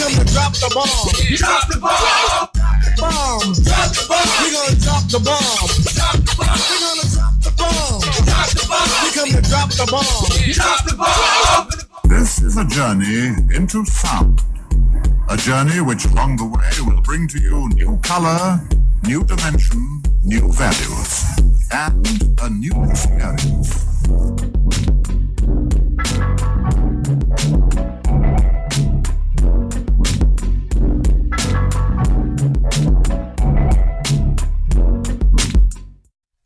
come to drop the bomb. Drop the bomb. Bomb. Drop the bomb. We gonna drop the bomb. Drop the bomb. We gonna drop the bomb. Drop the bomb. We come to drop the bomb. Drop the bomb. This is a journey into sound. A journey which along the way will bring to you new color, new dimension, new values, and a new experience.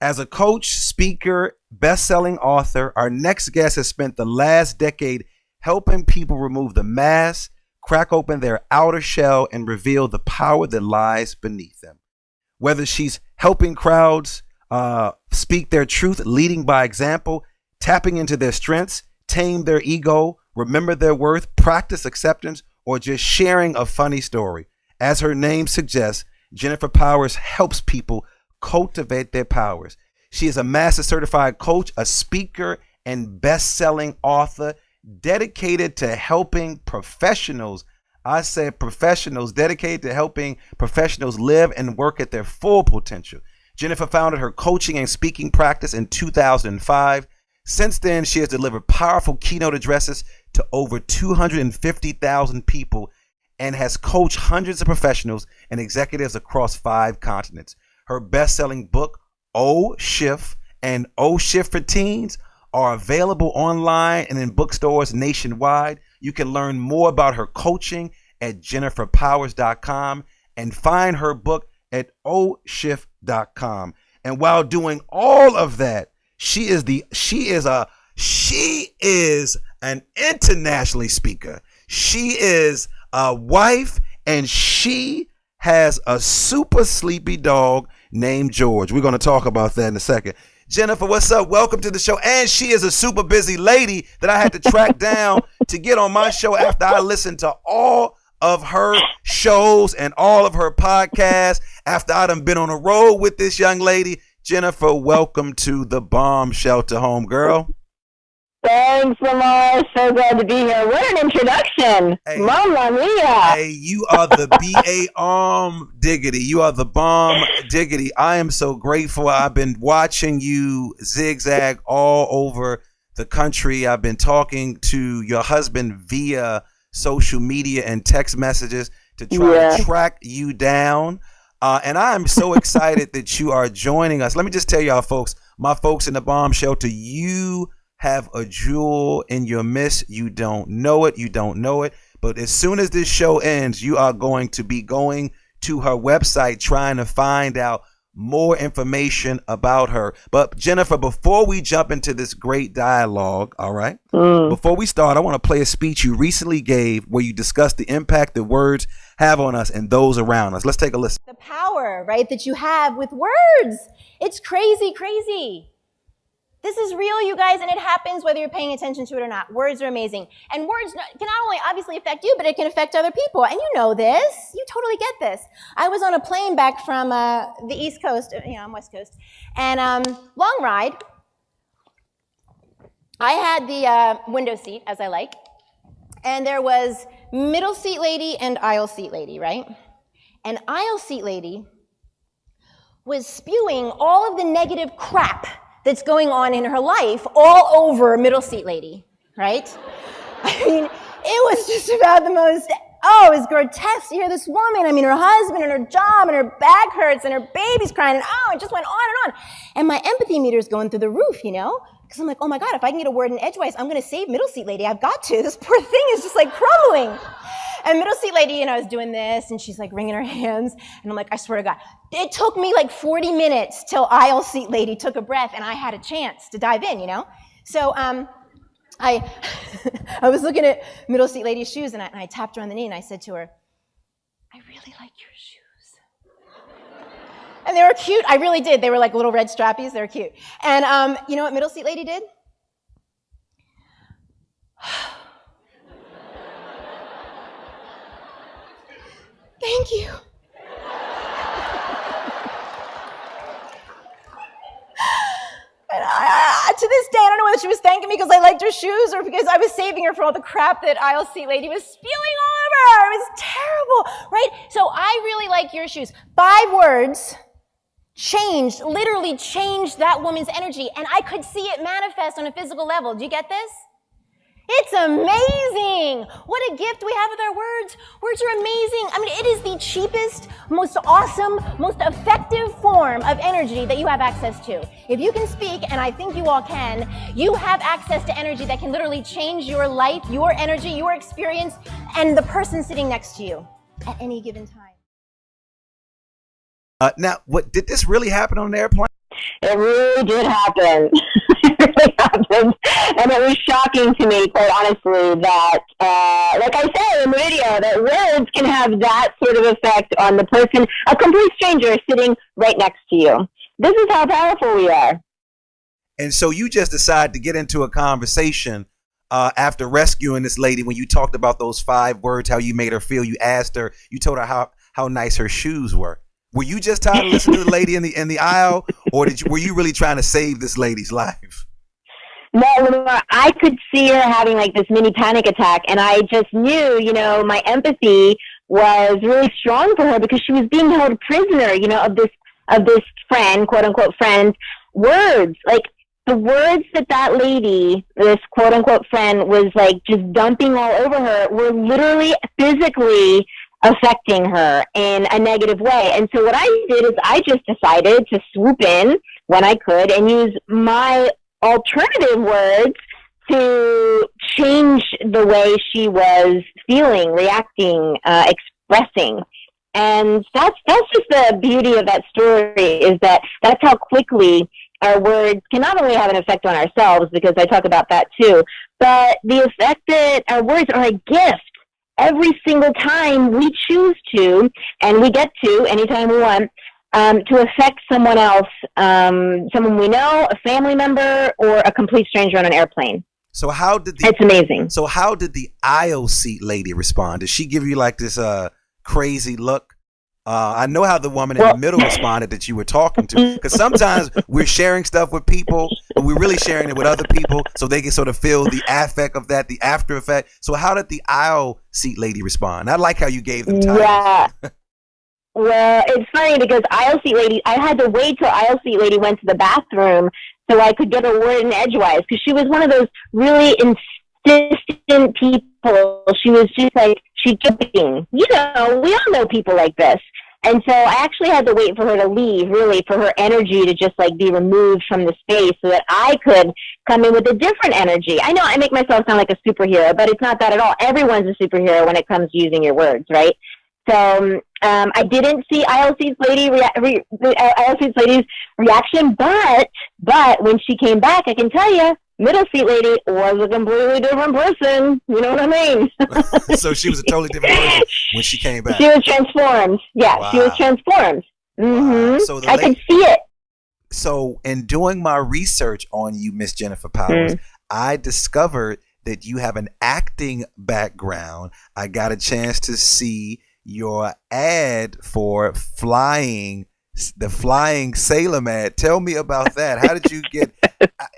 As a coach, speaker, best-selling author, our next guest has spent the last decade helping people remove the mask, crack open their outer shell, and reveal the power that lies beneath them. Whether she's helping crowds speak their truth, leading by example, tapping into their strengths, tame their ego, remember their worth, practice acceptance, or just sharing a funny story. As her name suggests, Jennifer Powers helps people cultivate their powers. She is a master certified coach, a speaker, and best-selling author dedicated to helping professionals. I said professionals, dedicated to helping professionals live and work at their full potential. Jennifer founded her coaching and speaking practice in 2005. Since then, she has delivered powerful keynote addresses to over 250,000 people and has coached hundreds of professionals and executives across 5 continents. Her best-selling book, O Shift and O Shift for Teens, are available online and in bookstores nationwide. You can learn more about her coaching at jenniferpowers.com and find her book at oshift.com. And while doing all of that, she is an internationally speaker. She is a wife, and she has a super sleepy dog named George. We're going to talk about that in a second. Jennifer, what's up? Welcome to the show. And she is a super busy lady that I had to track down to get on my show after I listened to all of her shows and all of her podcasts after I done been on a road with this young lady. Jennifer, welcome to the Bomb Shelter Home, girl. Thanks, LaMarr. So glad to be here. What an introduction. Hey, Mamma mia. Hey, you are the B.A. Diggity. You are the bomb diggity. I am so grateful. I've been watching you zigzag all over the country. I've been talking to your husband via social media and text messages to try to track you down. And I am so excited that you are joining us. Let me just tell y'all, folks, my folks in the Bomb Shelter, you have a jewel in your midst. You don't know it. You don't know it. But as soon as this show ends, you are going to be going to her website trying to find out more information about her. But Jennifer, before we jump into this great dialogue, all right, before we start, I want to play a speech you recently gave where you discussed the impact that words have on us and those around us. Let's take a listen. The power, right, that you have with words. It's crazy, crazy. This is real, you guys, and it happens whether you're paying attention to it or not. Words are amazing. And words can not only obviously affect you, but it can affect other people. And you know this. You totally get this. I was on a plane back from the East Coast. I'm West Coast. And long ride. I had the window seat, as I like. And there was middle seat lady and aisle seat lady, right? And aisle seat lady was spewing all of the negative crap that's going on in her life all over middle seat lady, right? I mean, it was just about the most, it was grotesque to hear this woman. I mean, her husband and her job and her back hurts and her baby's crying and it just went on and on. And my empathy meter is going through the roof, you know? Because I'm like, oh my God, if I can get a word in edgewise, I'm going to save middle seat lady. I've got to. This poor thing is just like crumbling. And middle seat lady, is doing this, and she's like wringing her hands. And I'm like, I swear to God. It took me like 40 minutes till aisle seat lady took a breath, and I had a chance to dive in, So I was looking at middle seat lady's shoes, and I tapped her on the knee, and I said to her, I really like your shoes. And they were cute. I really did. They were like little red strappies. They were cute. And you know what middle seat lady did? Thank you. And to this day, I don't know whether she was thanking me because I liked her shoes or because I was saving her for all the crap that aisle seat lady was spewing all over It was terrible, right? So I really like your shoes. 5 words literally changed that woman's energy, and I could see it manifest on a physical level. Do you get this? It's amazing. What a gift we have with our words. Words are amazing. I mean, it is the cheapest, most awesome, most effective form of energy that you have access to. If you can speak, and I think you all can, you have access to energy that can literally change your life, your energy, your experience, and the person sitting next to you at any given time. Now, what did this really happen on an airplane? It really did happen. It really happened. And it was shocking to me, quite honestly, that, like I said in the video, that words can have that sort of effect on the person, a complete stranger sitting right next to you. This is how powerful we are. And so you just decided to get into a conversation after rescuing this lady when you talked about those 5 words, how you made her feel. You asked her, you told her how nice her shoes were. Were you just tired of listening to the lady in the aisle, or were you really trying to save this lady's life? No, LaMarr, I could see her having like this mini panic attack, and I just knew, my empathy was really strong for her because she was being held prisoner, of this friend, quote unquote friend, words. Like the words that lady, this quote unquote friend, was like just dumping all over her were literally physically affecting her in a negative way. And so what I did is I just decided to swoop in when I could and use my alternative words to change the way she was feeling, reacting, expressing. And that's just the beauty of that story, is that that's how quickly our words can not only have an effect on ourselves, because I talk about that too, but the effect that our words are a gift. Every single time we choose to, and we get to anytime we want, to affect someone else, someone we know, a family member, or a complete stranger on an airplane. So it's amazing. So how did the aisle seat lady respond? Did she give you like this crazy look? I know how the woman in the middle responded that you were talking to, because sometimes we're sharing stuff with people, but we're really sharing it with other people so they can sort of feel the affect of that, the after effect. So how did the aisle seat lady respond? I like how you gave them time. Yeah. Well, it's funny because aisle seat lady, I had to wait till aisle seat lady went to the bathroom so I could get a word in edgewise, because she was one of those really insistent people. She was just like, she's joking. We all know people like this. And so I actually had to wait for her to leave, really, for her energy to just like be removed from the space so that I could come in with a different energy. I know I make myself sound like a superhero, but it's not that at all. Everyone's a superhero when it comes to using your words, right? So I didn't see aisle seats lady's reaction, but when she came back, I can tell you, middle seat lady was a completely different person. You know what I mean? So she was a totally different person when she came back. She was transformed. Yeah, wow. She was transformed. Mm-hmm. Wow. So I could see it. So in doing my research on you, Miss Jennifer Powers, I discovered that you have an acting background. I got a chance to see your ad for the flying Salem ad. Tell me about that.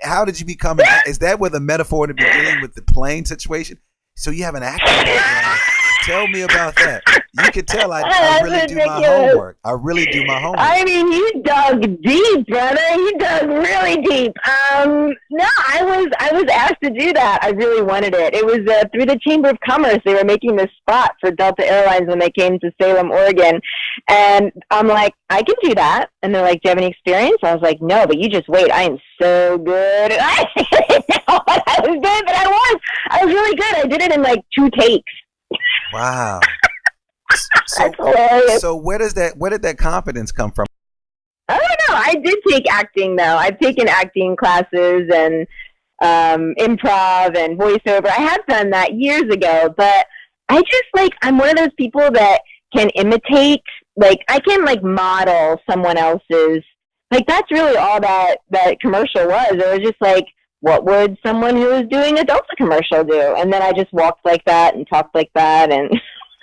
How did you become is that where the metaphor to beginning with the plane situation? So you have an acting background. Tell me about that. You can tell I really do my homework. I really do my homework. I mean, you dug deep, brother. You dug really deep. No, I was asked to do that. I really wanted it. It was through the Chamber of Commerce. They were making this spot for Delta Airlines when they came to Salem, Oregon. And I'm like, I can do that. And they're like, do you have any experience? I was like, no, but you just wait. I am so good. I didn't know what I was doing, but I was really good. I did it in like 2 takes. Wow. So where did that confidence come from? I don't know. I did take acting though. I've taken acting classes and improv and voiceover. I have done that years ago, but I'm one of those people that can imitate. Like I can model someone else's. Like that's really all that commercial was. It was just like, what would someone who was doing a Delta commercial do? And then I just walked like that and talked like that, and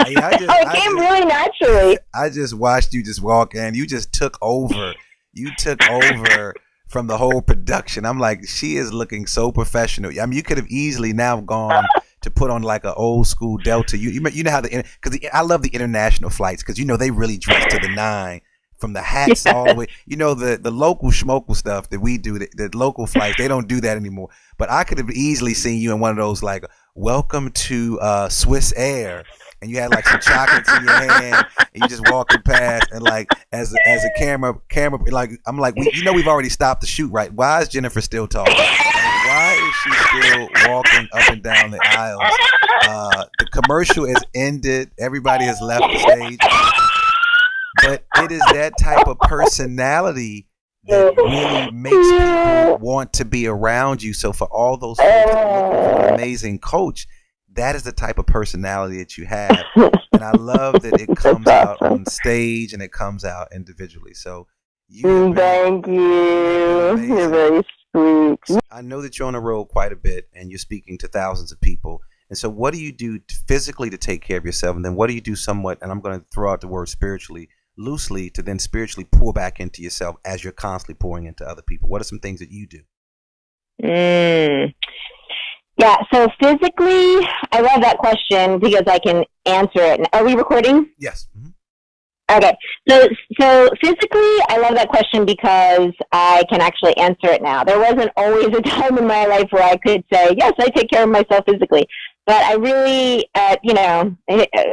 it came really naturally. I just watched you just walk in. You just took over. You took over from the whole production. I'm like, she is looking so professional. I mean, you could have easily now gone to put on like an old school Delta. You know how because I love the international flights because they really dress to the nine. From the hats all the way, the local schmokel stuff that we do, the local flights, they don't do that anymore. But I could have easily seen you in one of those like, welcome to Swiss Air, and you had like some chocolates in your hand, and you just walking past, and like as a camera, like I'm like, we've already stopped the shoot, right? Why is Jennifer still talking? Why is she still walking up and down the aisles? The commercial has ended. Everybody has left the stage. But it is that type of personality that really makes people want to be around you. So for all those folks that are looking for an amazing coach, that is the type of personality that you have. And I love that it comes out on stage and it comes out individually. So thank you. You're very sweet. I know that you're on the road quite a bit and you're speaking to thousands of people. And so what do you do physically to take care of yourself? And then what do you do somewhat, and I'm going to throw out the word spiritually, loosely, to then spiritually pour back into yourself as you're constantly pouring into other people? What are some things that you do? Yeah, so physically, I love that question because I can answer it. Are we recording? Yes. Mm-hmm. Okay, so physically, I love that question because I can actually answer it now. There wasn't always a time in my life where I could say, yes, I take care of myself physically. But I really,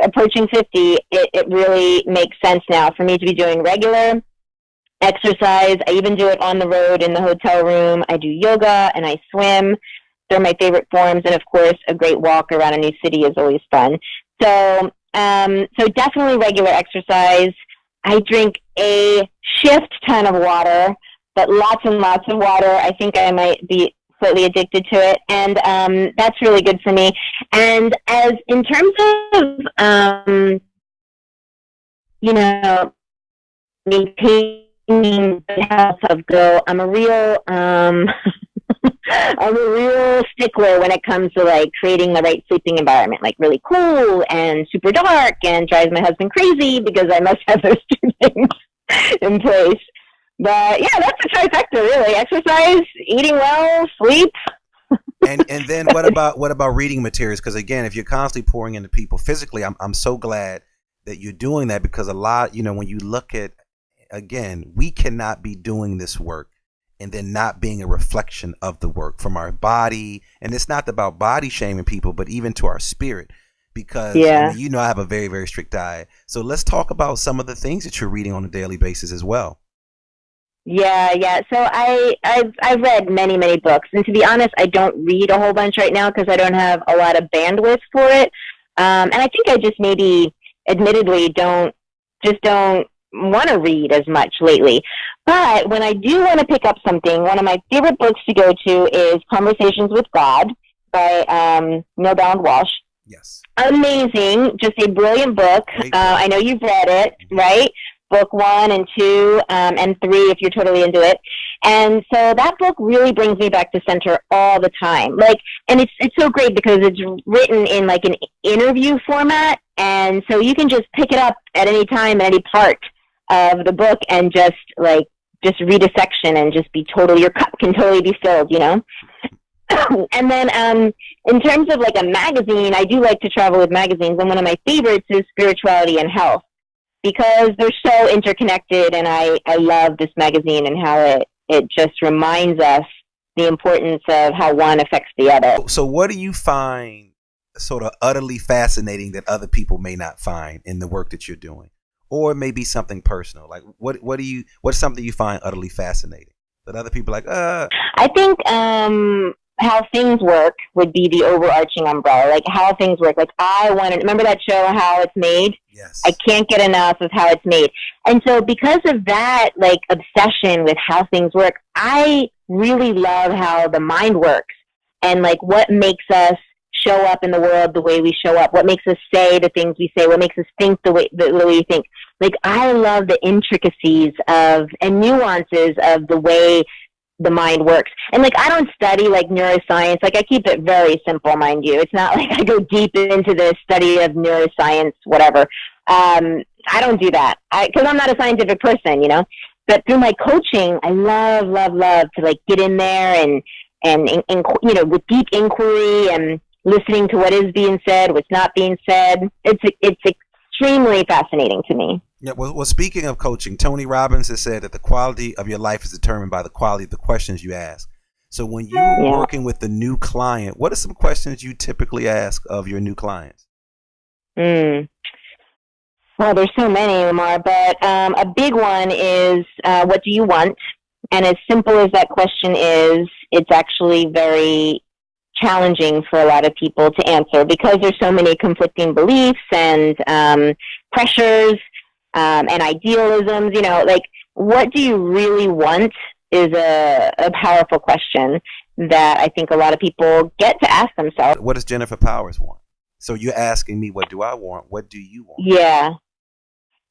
approaching 50, it really makes sense now for me to be doing regular exercise. I even do it on the road in the hotel room. I do yoga and I swim. They're my favorite forms. And of course, a great walk around a new city is always fun. So definitely regular exercise. I drink a shift ton of water, but lots and lots of water. I think I might be slightly addicted to it, and that's really good for me. And as in terms of maintaining the health of Go, I'm a real I'm a real stickler when it comes to like creating the right sleeping environment, like really cool and super dark, and drives my husband crazy because I must have those two things in place. But yeah, that's a trifecta, really: exercise, eating well, sleep. and then what about reading materials? Because again, if you're constantly pouring into people physically, I'm so glad that you're doing that, because a lot, when you look at, again, we cannot be doing this work and then not being a reflection of the work from our body. And it's not about body shaming people, but even to our spirit, because I have a very, very strict diet. So let's talk about some of the things that you're reading on a daily basis as well. Yeah. So I've read many, many books, and to be honest, I don't read a whole bunch right now because I don't have a lot of bandwidth for it. And I think I just maybe, admittedly, don't want to read as much lately. But when I do want to pick up something, one of my favorite books to go to is Conversations with God by Neil Donald Walsh. Yes. Amazing. Just a brilliant book. I know you've read it, right? Book 1 and 2 and 3 if you're totally into it. And so that book really brings me back to center all the time. And it's so great because it's written in like an interview format, and so you can just pick it up at any time, at any part of the book, and just read a section and just be totally, your cup can totally be filled, And then in terms of like a magazine, I do like to travel with magazines, and one of my favorites is Spirituality and Health, because they're so interconnected, and I love this magazine and how it just reminds us the importance of how one affects the other. So what do you find sort of utterly fascinating that other people may not find in the work that you're doing? Or maybe something personal. Like what's something you find utterly fascinating that other people are like, I think how things work would be the overarching umbrella. Like how things work. Like I want to remember that show, How It's Made? Yes. I can't get enough of how it's made. And so because of that, like obsession with how things work, I really love how the mind works, and like what makes us show up in the world the way we show up, what makes us say the things we say, what makes us think the way we think. Like I love the intricacies of and nuances of the way the mind works. And like I don't study like neuroscience. Like I keep it very simple, mind you. It's not like I go deep into the study of neuroscience, whatever. I don't do that because I'm not a scientific person, But through my coaching, I love to like get in there and with deep inquiry and listening to what is being said, what's not being said. It's extremely fascinating to me. Yeah, well, speaking of coaching, Tony Robbins has said that the quality of your life is determined by the quality of the questions you ask. So when you're working with a new client, what are some questions you typically ask of your new clients? Well, there's so many, LaMarr, but a big one is, what do you want? And as simple as that question is, it's actually very challenging for a lot of people to answer because there's so many conflicting beliefs and pressures and idealisms. You know, like, what do you really want is a powerful question that I think a lot of people get to ask themselves. What does Jennifer Powers want? So you're asking me, what do I want? What do you want?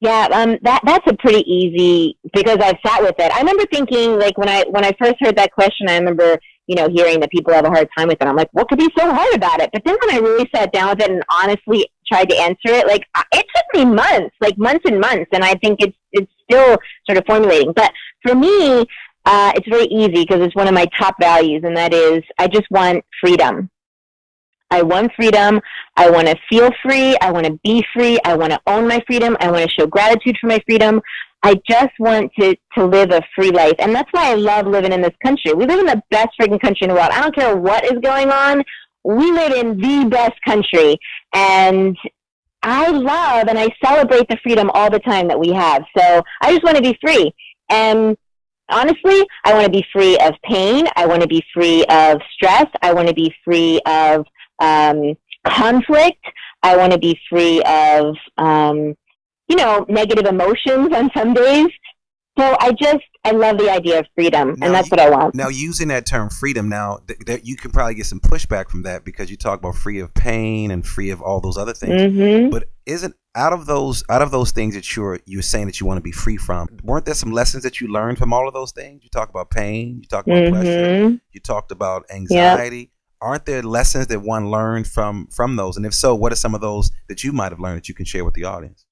Yeah, that's a pretty easy, because I've sat with it. I remember thinking, like, when I first heard that question, I remember, hearing that people have a hard time with it. I'm like, what could be so hard about it? But then when I really sat down with it and honestly tried to answer it, like, it took me months and months, and I think it's still sort of formulating. But for me, it's very easy because it's one of my top values, and that is, I just want freedom. I want freedom. I want to feel free. I want to be free. I want to own my freedom. I want to show gratitude for my freedom. I just want to live a free life. And that's why I love living in this country. We live in the best freaking country in the world. I don't care what is going on. We live in the best country. And I love and I celebrate the freedom all the time that we have. So I just want to be free. And honestly, I want to be free of pain. I want to be free of stress. I want to be free of conflict. I want to be free of, negative emotions on some days. So I love the idea of freedom, and that's what I want. Now, using that term freedom, you can probably get some pushback from that because you talk about free of pain and free of all those other things. Mm-hmm. But isn't out of those things that you're saying that you want to be free from, weren't there some lessons that you learned from all of those things? You talk about pain, you talk about pressure, you talked about anxiety. Yep. Aren't there lessons that one learned from those? And if so, what are some of those that you might have learned that you can share with the audience?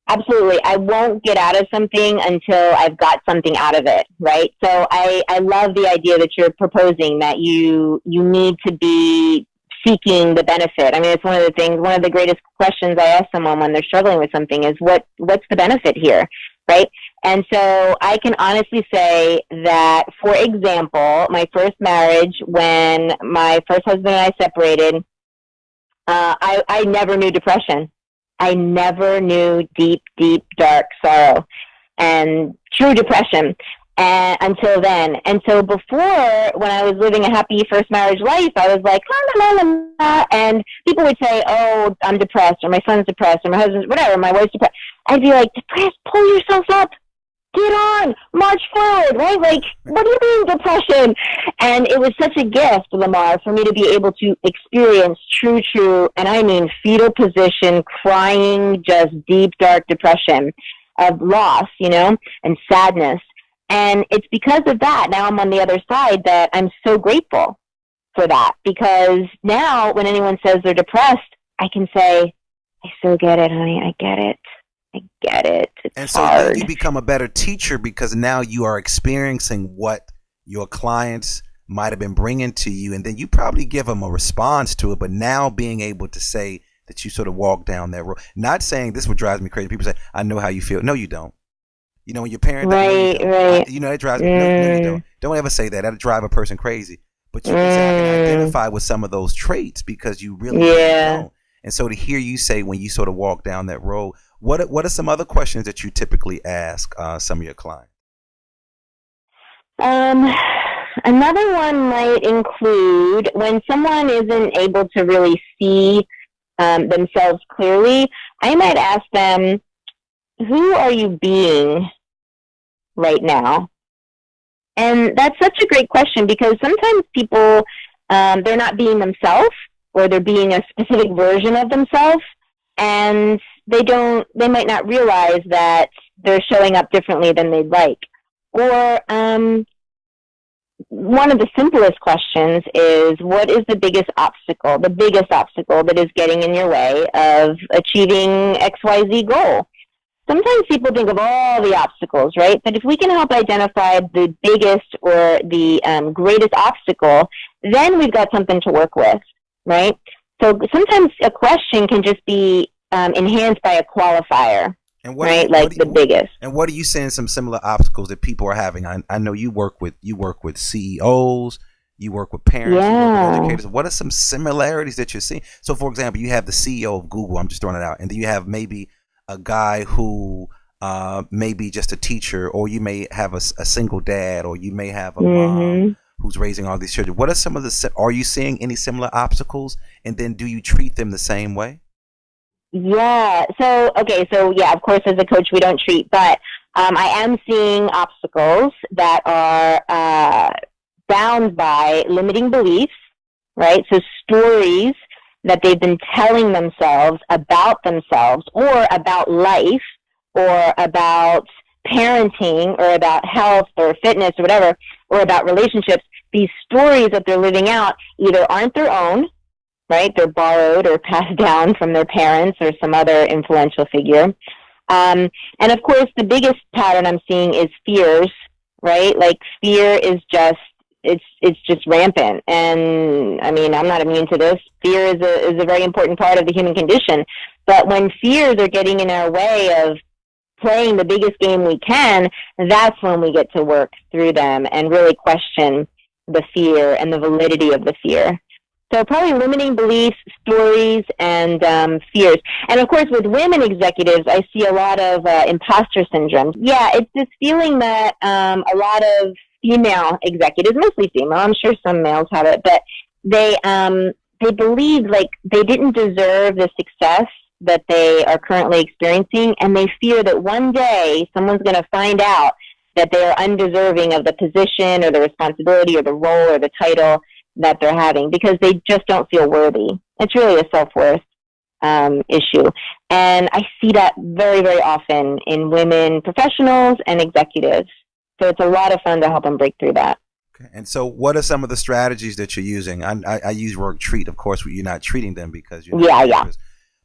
Absolutely. I won't get out of something until I've got something out of it, right? So I love the idea that you're proposing, that you need to be seeking the benefit. I mean, it's one of the greatest questions I ask someone when they're struggling with something is, what's the benefit here, right? And so I can honestly say that, for example, my first marriage, when my first husband and I separated, I never knew depression. I never knew deep, deep, dark sorrow and true depression until then. And so before, when I was living a happy first marriage life, I was like, la, la, la, la, and people would say, oh, I'm depressed, or my son's depressed, or my husband's, whatever, my wife's depressed. I'd be like, depressed, pull yourself up. Get on, march forward, right? Like, what do you mean depression? And it was such a gift, LaMarr, for me to be able to experience true, and I mean fetal position, crying, just deep, dark depression of loss, and sadness. And it's because of that, now I'm on the other side, that I'm so grateful for that. Because now when anyone says they're depressed, I can say, I so get it, honey, I get it. I get it. It's hard. And so you become a better teacher because now you are experiencing what your clients might have been bringing to you, and then you probably give them a response to it. But now being able to say that you sort of walk down that road, not saying this is what drives me crazy. People say, "I know how you feel." No, you don't. When your parent, right. It drives me. No, you don't. Don't ever say that. That'll drive a person crazy. But you can say, I can identify with some of those traits because you really don't. And so to hear you say when you sort of walk down that road. What are some other questions that you typically ask some of your clients? Another one might include when someone isn't able to really see themselves clearly, I might ask them, who are you being right now? And that's such a great question because sometimes people, they're not being themselves, or they're being a specific version of themselves, and they might not realize that they're showing up differently than they'd like. Or one of the simplest questions is, what is the biggest obstacle that is getting in your way of achieving XYZ goal? Sometimes people think of all the obstacles, right? But if we can help identify the biggest or the greatest obstacle, then we've got something to work with. right? So sometimes a question can just be enhanced by a qualifier, And right? Like the biggest. And what are you seeing some similar obstacles that people are having? I know you work with CEOs, you work with parents, you work with educators. What are some similarities that you're seeing? So, for example, you have the CEO of Google. I'm just throwing it out, and then you have maybe a guy who may be just a teacher, or you may have a single dad, or you may have a mom who's raising all these children. What are some of the? Are you seeing any similar obstacles? And then, do you treat them the same way? Yeah. So, of course, as a coach, we don't treat, but I am seeing obstacles that are bound by limiting beliefs, right? So stories that they've been telling themselves about themselves or about life or about parenting or about health or fitness or whatever, or about relationships. These stories that they're living out either aren't their own, right? They're borrowed or passed down from their parents or some other influential figure. And of course, the biggest pattern I'm seeing is fears, right? Like fear is just, it's just rampant. And I mean, I'm not immune to this. Fear is a very important part of the human condition. But when fears are getting in our way of playing the biggest game we can, that's when we get to work through them and really question the fear and the validity of the fear. So probably limiting beliefs, stories, and fears. And of course, with women executives, I see a lot of imposter syndrome. Yeah, it's this feeling that a lot of female executives, mostly female, I'm sure some males have it, but they believe like they didn't deserve the success that they are currently experiencing, and they fear that one day someone's going to find out that they are undeserving of the position or the responsibility or the role or the title that they're having because they just don't feel worthy. It's really a self-worth issue. And I see that very, very often in women professionals and executives. So it's a lot of fun to help them break through that. Okay. And so what are some of the strategies that you're using? I use word treat, of course, you're not treating them because you're not dangerous.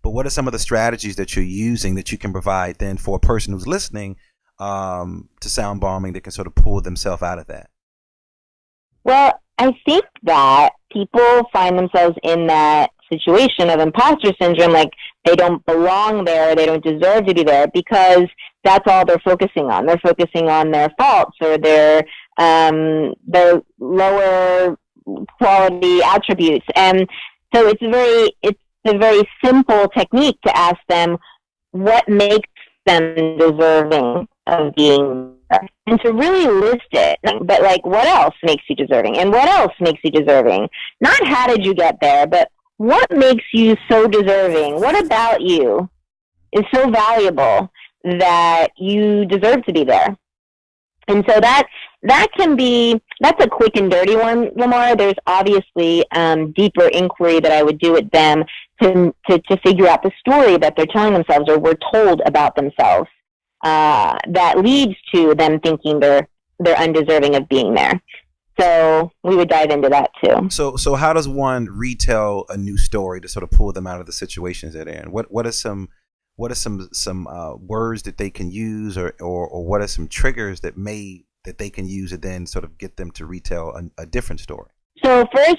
But what are some of the strategies that you're using that you can provide then for a person who's listening to sound bombing that can sort of pull themselves out of that? Well, I think that people find themselves in that situation of imposter syndrome, like they don't belong there, they don't deserve to be there, because that's all they're focusing on. They're focusing on their faults or their lower quality attributes. And so it's a very simple technique to ask them what makes them deserving of being there, and to really list it. But like, what else makes you deserving? And what else makes you deserving? Not how did you get there, but what makes you so deserving? What about you is so valuable that you deserve to be there? And so that's a quick and dirty one, LaMarr. There's obviously deeper inquiry that I would do with them to figure out the story that they're telling themselves or were told about themselves that leads to them thinking they're undeserving of being there. So we would dive into that too. So how does one retell a new story to sort of pull them out of the situations they're in? What are some words that they can use, or what are some triggers that they can use to then sort of get them to retell a different story? So first,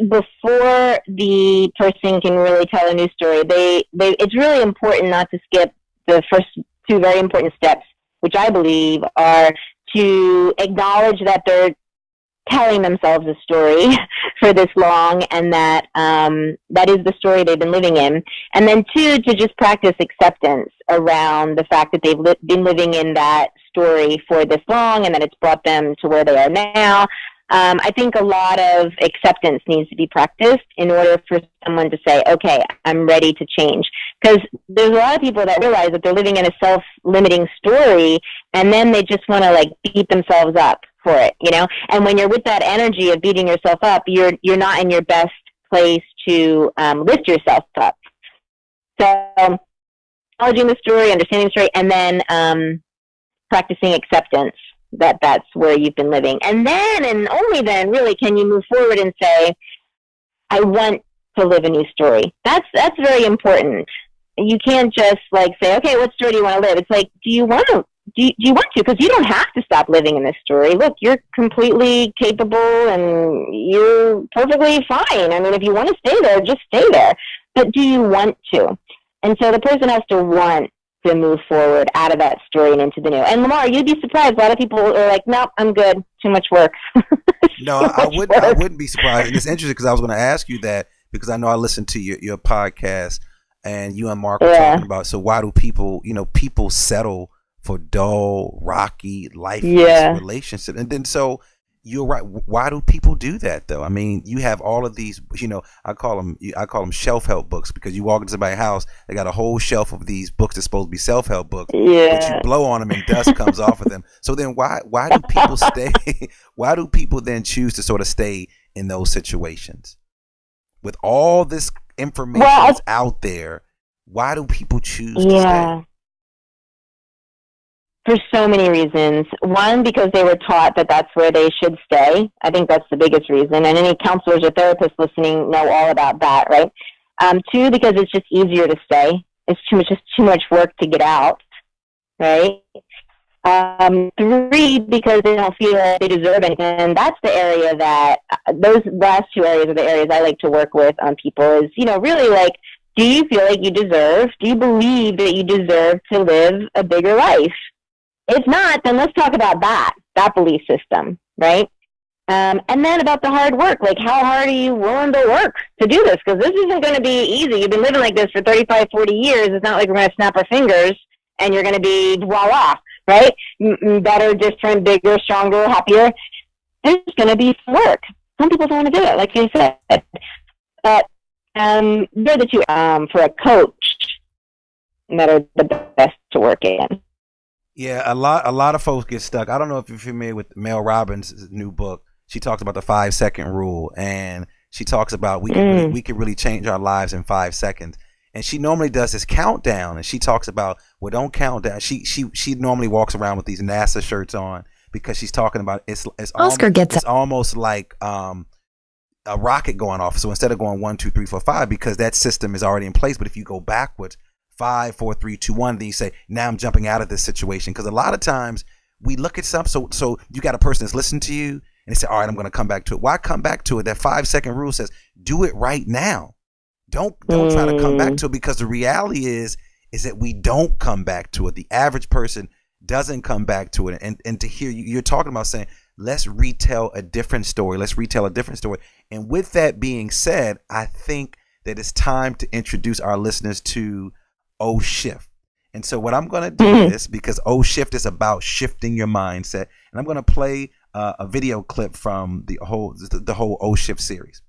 before the person can really tell a new story, it's really important not to skip the first two very important steps, which I believe are to acknowledge that they're telling themselves a story for this long, and that that is the story they've been living in. And then two, to just practice acceptance around the fact that they've been living in that story for this long and that it's brought them to where they are now. I think a lot of acceptance needs to be practiced in order for someone to say, okay, I'm ready to change. Because there's a lot of people that realize that they're living in a self-limiting story, and then they just want to like beat themselves up for it, you know? And when you're with that energy of beating yourself up, you're not in your best place to lift yourself up. So acknowledging the story, understanding the story, and then practicing acceptance that that's where you've been living. And then, and only then, really, can you move forward and say, I want to live a new story. That's very important. You can't just like say, okay, what story do you want to live? It's like, do you want to do you want to? Because you don't have to stop living in this story. Look, you're completely capable and you're perfectly fine. I mean, if you want to stay there, just stay there. But do you want to? And so the person has to want to move forward out of that story and into the new. And LaMarr, you'd be surprised. A lot of people are like, nope, I'm good. Too much work. No, I wouldn't be surprised. And it's interesting because I was going to ask you that because I know I listened to your podcast and you and Mark were talking about, so why do people settle for dull, rocky, lifeless relationships? And then so you're right. Why do people do that though? I mean, you have all of these, I call them shelf help books because you walk into somebody's house, they got a whole shelf of these books that's supposed to be self help books, but you blow on them and dust comes off of them. So then why do people stay? Why do people then choose to sort of stay in those situations with all this information that's out there? Why do people choose to stay? For so many reasons. One, because they were taught that that's where they should stay. I think that's the biggest reason. And any counselors or therapists listening know all about that, right? Two, because it's just easier to stay. It's just too much work to get out, right? Three, because they don't feel like they deserve anything. And that's the area that, those last two areas are the areas I like to work with on people is, really like, do you feel like you deserve, do you believe that you deserve to live a bigger life? If not, then let's talk about that belief system, right? And then about the hard work, like how hard are you willing to work to do this? Because this isn't going to be easy. You've been living like this for 35, 40 years. It's not like we're going to snap our fingers and you're going to be voila, right? Better, different, bigger, stronger, happier. There's going to be some work. Some people don't want to do it, like I said. But they're the two for a coach that are the best to work in. Yeah, a lot of folks get stuck. I don't know if you're familiar with Mel Robbins' new book. She talks about the 5-second rule, and she talks about we can really change our lives in 5 seconds. And she normally does this countdown, and she talks about, well, don't count down. She normally walks around with these NASA shirts on because she's talking about it's almost like a rocket going off. So instead of going 1, 2, 3, 4, 5, because that system is already in place. But if you go backwards, 5, 4, 3, 2, 1. Then you say, now I'm jumping out of this situation. Because a lot of times we look at something. So you got a person that's listening to you and they say, all right, I'm going to come back to it. Why come back to it? That 5-second rule says, do it right now. Don't try to come back to it, because the reality is that we don't come back to it. The average person doesn't come back to it. And to hear you're talking about saying, let's retell a different story. And with that being said, I think that it's time to introduce our listeners to O-Shift. And so what I'm going to do is, because O-Shift is about shifting your mindset, and I'm going to play a video clip from the whole O-Shift series.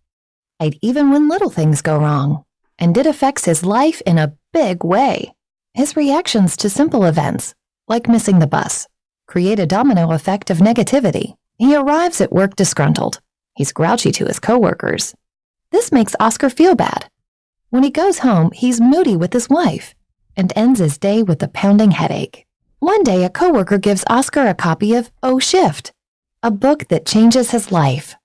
Even when little things go wrong, and it affects his life in a big way. His reactions to simple events, like missing the bus, create a domino effect of negativity. He arrives at work disgruntled. He's grouchy to his coworkers. This makes Oscar feel bad. When he goes home, he's moody with his wife and ends his day with a pounding headache. One day, a coworker gives Oscar a copy of O-Shift, a book that changes his life.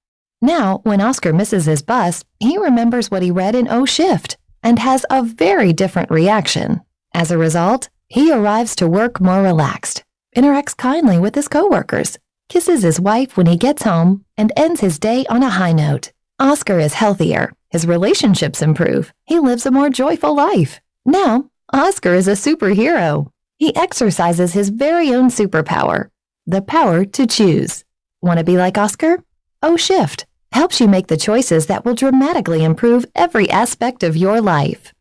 Now, when Oscar misses his bus, he remembers what he read in O-Shift and has a very different reaction. As a result, he arrives to work more relaxed, interacts kindly with his coworkers, kisses his wife when he gets home, and ends his day on a high note. Oscar is healthier. His relationships improve. He lives a more joyful life. Now, Oscar is a superhero. He exercises his very own superpower, the power to choose. Want to be like Oscar? O-Shift helps you make the choices that will dramatically improve every aspect of your life.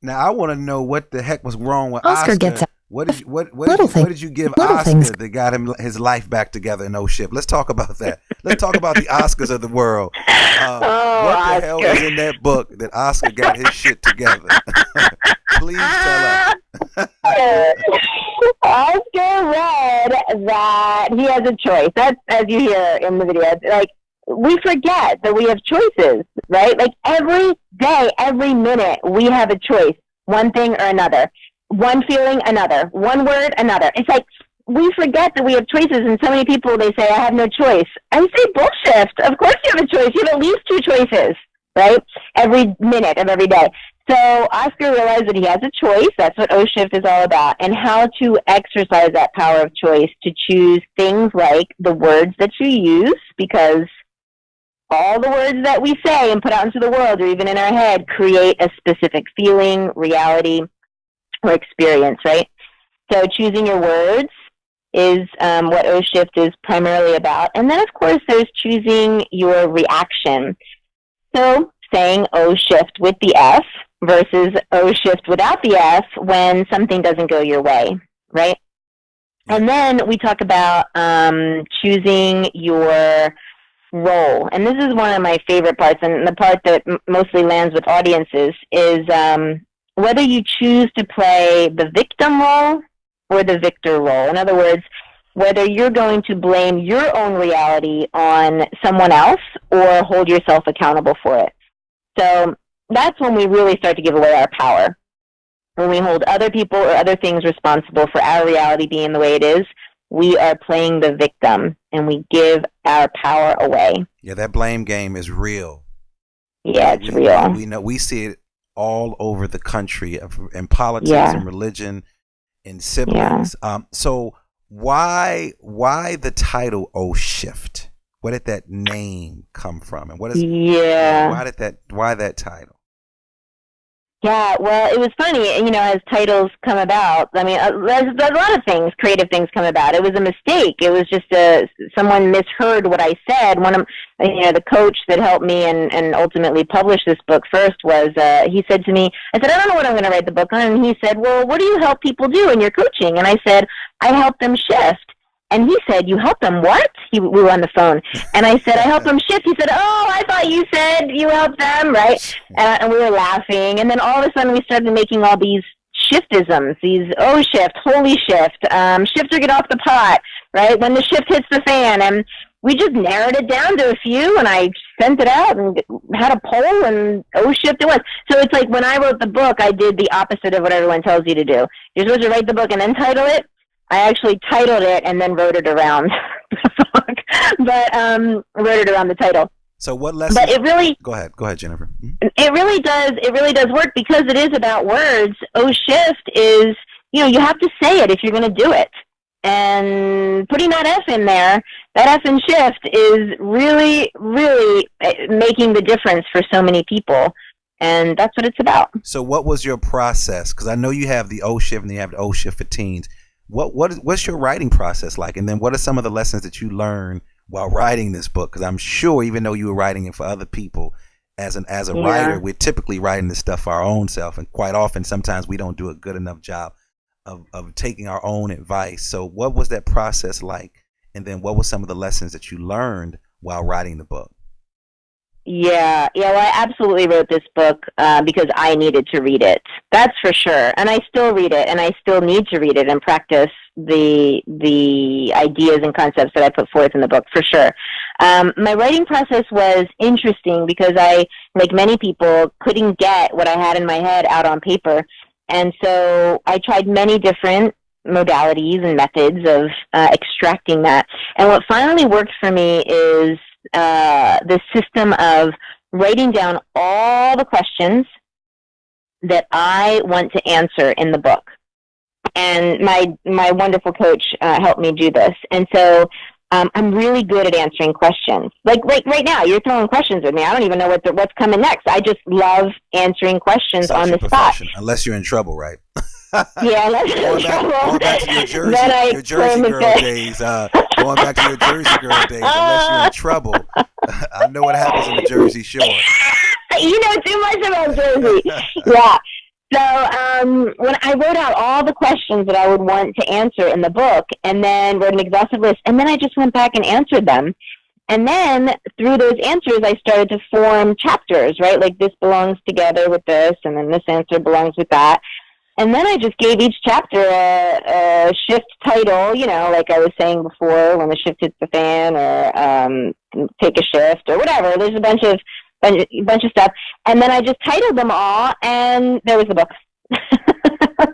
Now, I want to know what the heck was wrong with Oscar. Gets what did you give Oscar that got him his life back together in O-Shift? Let's talk about that. Let's talk about the Oscars of the world. What the hell was in that book that Oscar got his shit together? Please tell us. Oscar read that he has a choice. That's, as you hear in the video, like, we forget that we have choices, right? Like every day, every minute, we have a choice. One thing or another. One feeling, another. One word, another. It's like we forget that we have choices, and so many people, they say, I have no choice. I say bullshit. Of course you have a choice. You have at least 2 choices, right? Every minute of every day. So Oscar realized that he has a choice. That's what O Shift is all about, and how to exercise that power of choice to choose things like the words that you use, because all the words that we say and put out into the world, or even in our head, create a specific feeling, reality, or experience, right? So choosing your words is what O Shift is primarily about. And then, of course, there's choosing your reaction. So saying O Shift with the F versus O Shift without the F when something doesn't go your way, right? And then we talk about choosing your role. And this is one of my favorite parts, and the part that mostly lands with audiences is whether you choose to play the victim role or the victor role. In other words, whether you're going to blame your own reality on someone else or hold yourself accountable for it. So that's when we really start to give away our power. When we hold other people or other things responsible for our reality being the way it is, we are playing the victim, and we give our power away. Yeah, that blame game is real. Yeah, it's real. We know, we see it all over the country, in politics and religion, in siblings. So why the title O Shift? Where did that name come from, and what is why that title? Yeah, well, it was funny, as titles come about. I mean, there's a lot of things, creative things come about. It was a mistake. It was just someone misheard what I said. One of, the coach that helped me and ultimately published this book first was, he said to me, I said, I don't know what I'm going to write the book on. And he said, well, what do you help people do in your coaching? And I said, I help them shift. And he said, you help them what? We were on the phone. And I said, I help them shift. He said, oh, I thought you said you help them, right? And we were laughing. And then all of a sudden we started making all these shiftisms, these O Shift, holy shift, shift or get off the pot, right? When the shift hits the fan. And we just narrowed it down to a few, and I sent it out and had a poll, and O Shift it was. So it's like when I wrote the book, I did the opposite of what everyone tells you to do. You're supposed to write the book and then title it. I actually titled it and then wrote it around the book, but wrote it around the title. So what lesson? But it really go ahead, Jennifer. It really does work because it is about words. O Shift is you have to say it if you're going to do it, and putting that F in there, that F in shift is really making the difference for so many people. And that's what it's about. So what was your process? Because I know you have the O Shift and you have the O Shift for teens. What's your writing process like? And then what are some of the lessons that you learned while writing this book? Because I'm sure even though you were writing it for other people, as a writer, we're typically writing this stuff for our own self. And quite often, sometimes we don't do a good enough job of taking our own advice. So what was that process like? And then what were some of the lessons that you learned while writing the book? Yeah. Well, I absolutely wrote this book because I needed to read it. That's for sure. And I still read it, and I still need to read it and practice the ideas and concepts that I put forth in the book, for sure. My writing process was interesting because I, like many people, couldn't get what I had in my head out on paper. And so I tried many different modalities and methods of extracting that. And what finally worked for me is the system of writing down all the questions that I want to answer in the book. And my wonderful coach helped me do this. And so I'm really good at answering questions. Like right now, you're throwing questions at me. I don't even know what's coming next. I just love answering questions on the spot. Unless you're in trouble, right? Yeah, unless you're in trouble. Going back to your Jersey girl days. Going back to your Jersey girl days. Unless you're in trouble. I know what happens in the Jersey Shore. You know too much about Jersey. Yeah. So when I wrote out all the questions that I would want to answer in the book, and then wrote an exhaustive list, and then I just went back and answered them. And then through those answers, I started to form chapters, right? Like this belongs together with this, and then this answer belongs with that. And then I just gave each chapter a shift title, like I was saying before, when the shift hits the fan, or take a shift, or whatever. There's a bunch of stuff. And then I just titled them all, and there was the book.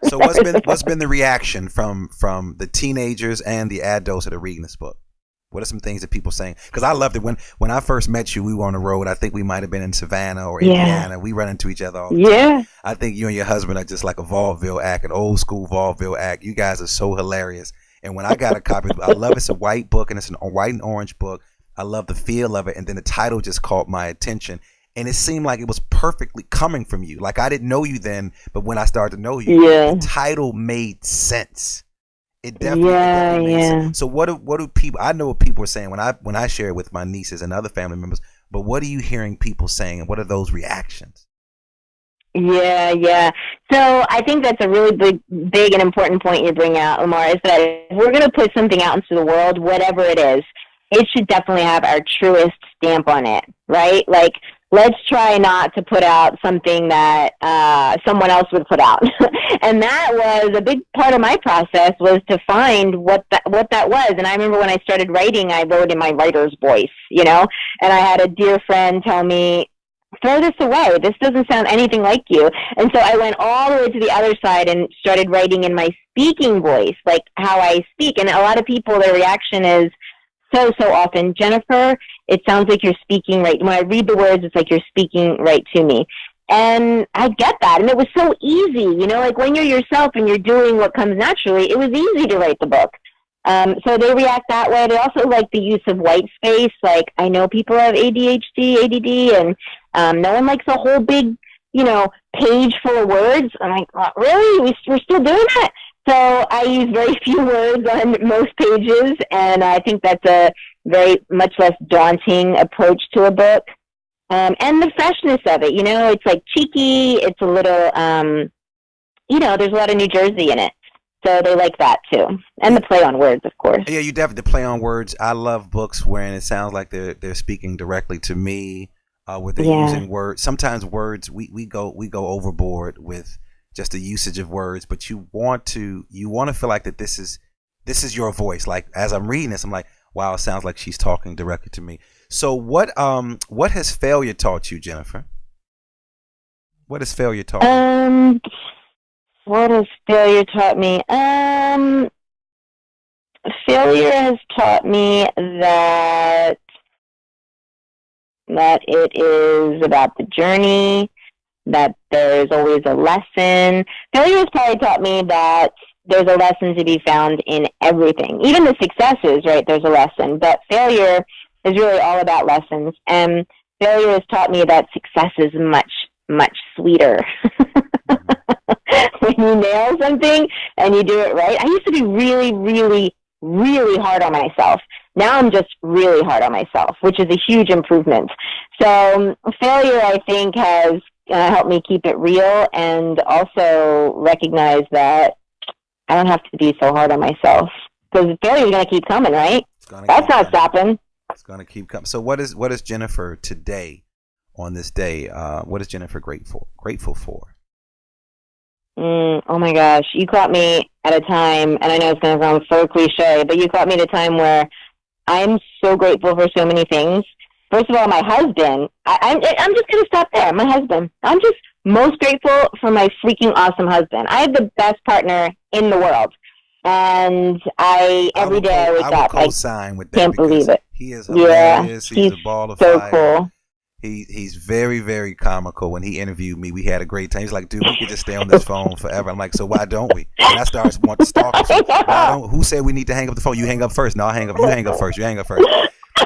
So what's been the reaction from the teenagers and the adults that are reading this book? What are some things that people saying? Because I loved it when I first met you. We were on the road. I think we might have been in Savannah or Indiana. We run into each other all the time. I think you and your husband are just like a vaudeville act, an old school vaudeville act. You guys are so hilarious. And when I got a copy, I love it's a white book and it's a white and orange book. I love the feel of it, and then the title just caught my attention. And it seemed like it was perfectly coming from you. Like I didn't know you then, but when I started to know you, the title made sense. It definitely made sense. So what do people? I know what people are saying when I share it with my nieces and other family members. But what are you hearing people saying, and what are those reactions? Yeah. So I think that's a really big and important point you bring out, LaMarr, is that if we're going to put something out into the world, whatever it is, it should definitely have our truest stamp on it, right? Like, let's try not to put out something that someone else would put out. And that was a big part of my process, was to find what that was. And I remember when I started writing, I wrote in my writer's voice, and I had a dear friend tell me, throw this away. This doesn't sound anything like you. And so I went all the way to the other side and started writing in my speaking voice, like how I speak. And a lot of people, their reaction is so often, Jennifer, it sounds like you're speaking right. When I read the words, it's like you're speaking right to me. And I get that. And it was so easy, like when you're yourself and you're doing what comes naturally, it was easy to write the book. So they react that way. They also like the use of white space. Like, I know people have ADHD, ADD, and no one likes a whole big, page full of words. I'm like, oh, really? We're still doing that? So I use very few words on most pages, and I think that's a very much less daunting approach to a book. And the freshness of it, it's like cheeky. It's a little, there's a lot of New Jersey in it. So they like that too. And the play on words, of course. Yeah, you definitely play on words. I love books wherein it sounds like they're speaking directly to me, where they're using words. Sometimes words we go overboard with just the usage of words, but you want to feel like that this is your voice. Like as I'm reading this, I'm like, wow, it sounds like she's talking directly to me. So what has failure taught you, Jennifer? What has failure taught you? What has failure taught me? Failure has taught me that it is about the journey, that there's always a lesson. Failure has probably taught me that there's a lesson to be found in everything. Even the successes, right, there's a lesson. But failure is really all about lessons. And failure has taught me that success is much, much sweeter. When you nail something and you do it right. I used to be really, really, really hard on myself. Now I'm just really hard on myself, which is a huge improvement. So failure, I think, has helped me keep it real, and also recognize that I don't have to be so hard on myself, because failure is going to keep coming, right? That's not stopping. It's going to keep coming. So what is Jennifer today, on this day? What is Jennifer grateful for? Oh my gosh, you caught me at a time, and I know it's going to sound so cliche, but you caught me at a time where I'm so grateful for so many things. First of all, my husband. I'm just going to stop there. My husband. I'm just most grateful for my freaking awesome husband. I have the best partner in the world, and every day I wake up, I can't believe it. He is hilarious. He's a ball of so fire. Cool. He's very, very comical. When he interviewed me, we had a great time. He's like, dude, we could just stay on this phone forever. I'm like, so why don't we? And I started wanting to stalk him. So who said we need to hang up the phone? You hang up first. No, I'll hang up. You hang up first. You hang up first.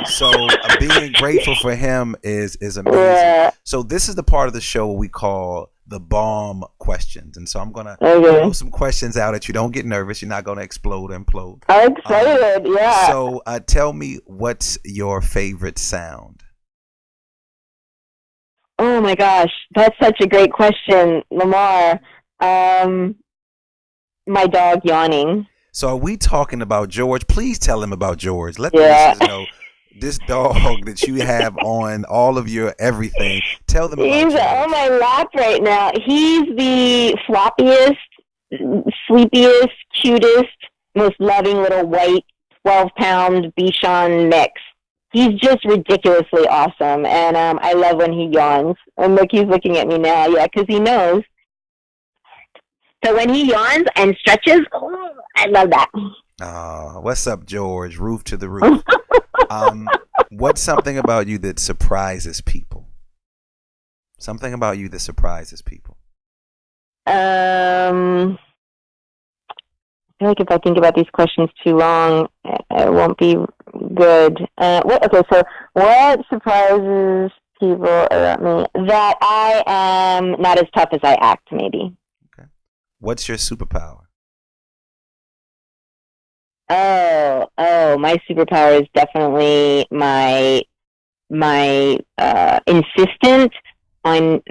So being grateful for him is amazing. Yeah. So this is the part of the show we call the bomb questions. And so I'm going to throw some questions out at you. Don't get nervous. You're not going to explode or implode. I'm excited, yeah. So tell me, what's your favorite sound? Oh my gosh, that's such a great question, LaMarr. My dog yawning. So are we talking about George? Please tell him about George. Let the listeners know this dog that you have on all of your everything. Tell them about He's George. on my lap right now. He's the floppiest, sleepiest, cutest, most loving little white 12-pound Bichon mix. He's just ridiculously awesome, and I love when he yawns. And look, he's looking at me now, because he knows. So when he yawns and stretches, I love that. What's up, George? Roof to the roof. What's something about you that surprises people? Something about you that surprises people. I feel like if I think about these questions too long, it won't be good. Okay, so what surprises people about me? That I am not as tough as I act, maybe. Okay. What's your superpower? My superpower is definitely my insistence on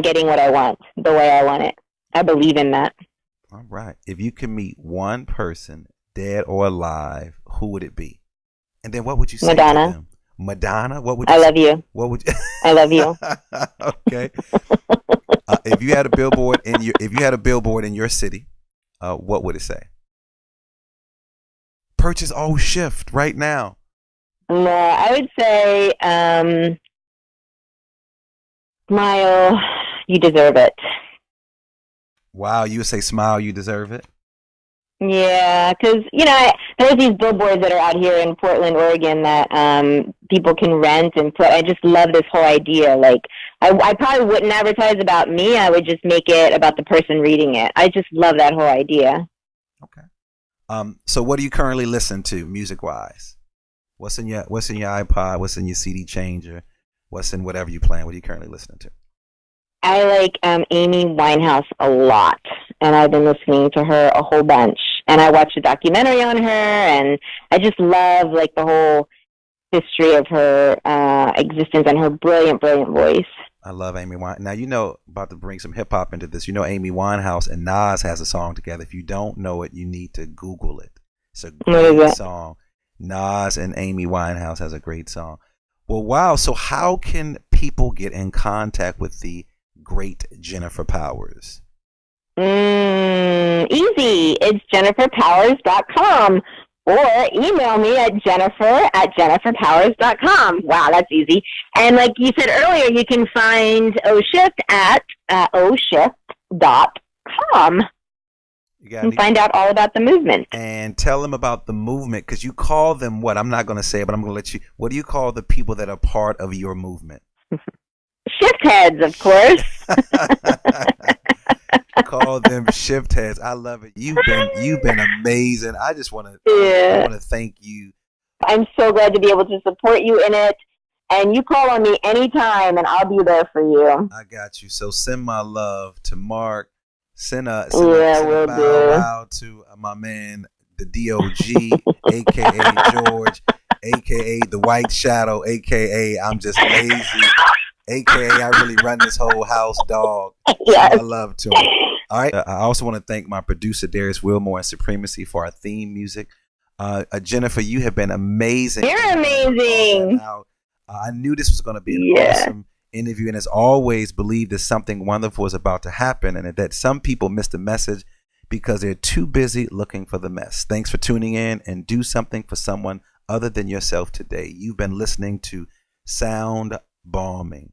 getting what I want the way I want it. I believe in that. All right. If you could meet one person, dead or alive, who would it be? And then what would you say Madonna. to them? Madonna? What would you I say? love you. What would you? I love you. Okay. If you had a billboard in your city, what would it say? Purchase O Shift right now. No, I would say, smile, you deserve it. Wow, you would say smile, you deserve it? Yeah, because, there's these billboards that are out here in Portland, Oregon that people can rent and put. I just love this whole idea. Like, I probably wouldn't advertise about me. I would just make it about the person reading it. I just love that whole idea. Okay. So what do you currently listen to music-wise? What's in your iPod? What's in your CD changer? What's in whatever you playing? What are you currently listening to? I like Amy Winehouse a lot, and I've been listening to her a whole bunch. And I watched a documentary on her, and I just love like the whole history of her existence and her brilliant, brilliant voice. I love Amy Winehouse. Now, about to bring some hip hop into this. Amy Winehouse and Nas has a song together. If you don't know it, you need to Google it. It's a great song. Nas and Amy Winehouse has a great song. Well, wow. So how can people get in contact with the great Jennifer Powers? Easy. It's jenniferpowers.com. Or email me at jennifer@jenniferpowers.com. Wow, that's easy. And like you said earlier, you can find O-Shift at oshift.com. And find out all about the movement. And tell them about the movement, because you call them what? I'm not going to say it, but I'm going to let you. What do you call the people that are part of your movement? Shift heads, of course. Call them shift heads. I love it. You've been amazing. I just want to thank you. I'm so glad to be able to support you in it. And you call on me anytime, and I'll be there for you. I got you. So send my love to Mark. Send a bow wow to my man, the DOG, a.k.a. George, a.k.a. the White Shadow, a.k.a. I'm just lazy, a.k.a. I really run this whole house, dog. Yes. I love to him. All right. I also want to thank my producer, Darius Wilmore, and Supremacy for our theme music. Jennifer, you have been amazing. You're amazing. I knew this was going to be an awesome interview, and as always, believe that something wonderful is about to happen, and that some people miss the message because they're too busy looking for the mess. Thanks for tuning in, and do something for someone other than yourself today. You've been listening to Sound Bombing.